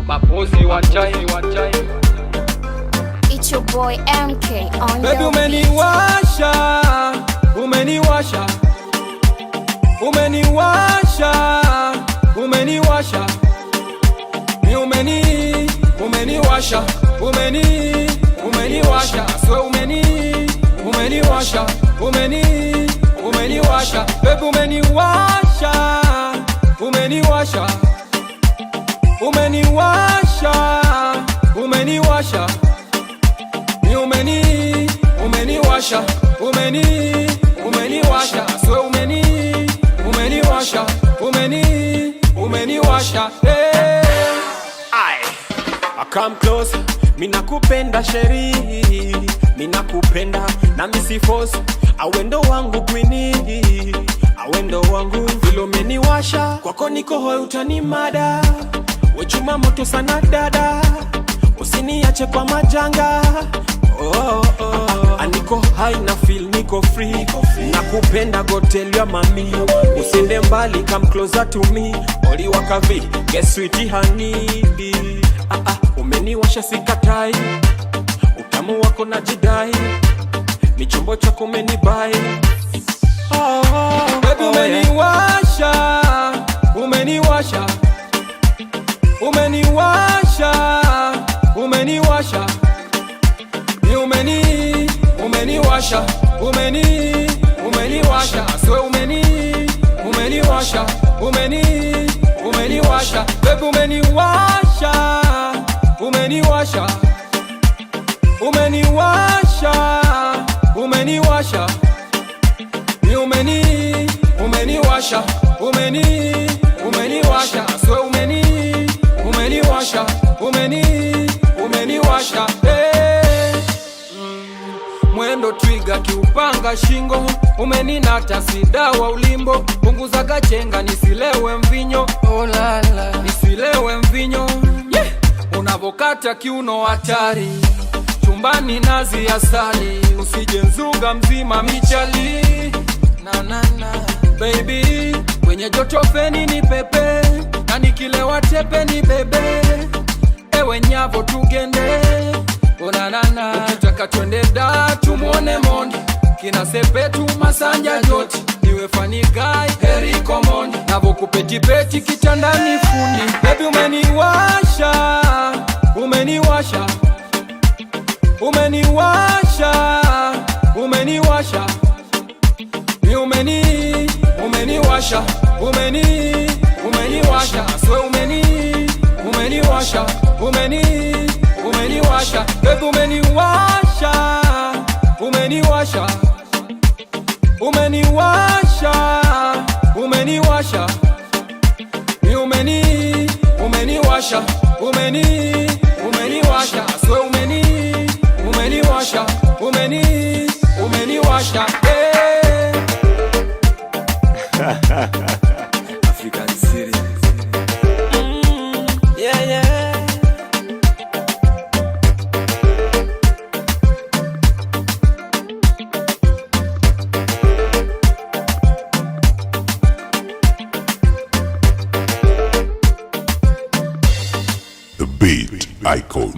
mapozi one time. It's your boy MK on Baby your umeniwasha, umeniwasha, umeniwasha, umeniwasha, ni umeniwasha, umeniwasha, swe umeniwasha, umeniwasha, baby umeniwasha, umeniwasha, umeniwasha, umeniwasha, ni umeniwasha, umeniwasha, swe umeniwasha, umeniwasha, hey. I come close, mina kupenda sheri, mina kupenda na misi force. Awendo wangu queenie, awendo wangu vile umeniwasha. Kwako niko hoi utanimada, wechuma moto sana dada, usiniache kwa majanga. Oh, oh. Aniko high na feel niko free, nakupenda go tell your mami. Usende mbali come closer to me, oli wakavi get sweetie honey. Umeniwasha sikatai, utamu wako na jidai, ni chombo chako umenibai. Baby umeniwasha, umeniwasha, umeniwasha, umeniwasha, ni umeniwasha, umeniwasha, swe umeniwasha, umeniwasha, baby umeniwasha, umeniwasha, umeniwasha, umeniwasha, ni umeniwasha, umeniwasha, swe umeniwasha, umeniwasha, hey. Mwendo twiga kiupanga shingo, umeninata sidawa ulimbo, punguza gachenga nisilewe mvinyo, oh la la, nisilewe mvinyo, yeah. Unavokata kiuno hatari, chumbani nazi asali, usije nzuga mzima michali, na baby, kwenye joto feni ni pepe, na nikilewa tepe ni bebe, ewe nyavo tugende, onanana, ukitaka twende da tumuone mondi, kina sepetu masanja joti, niwe funny guy heri komondi, navo kupetipeti kitandani fundi. Baby umeniwasha, umeniwasha, umeniwasha, umeniwasha, ni umeniwasha, umeniwasha, swe umeniwasha, umeniwasha, baby umeniwasha, umeniwasha, umeniwasha, umeniwasha, ni umeniwasha, umeniwasha, swe umeniwasha, umeniwasha, hey. African City. Yeah, yeah. The Beat Icon.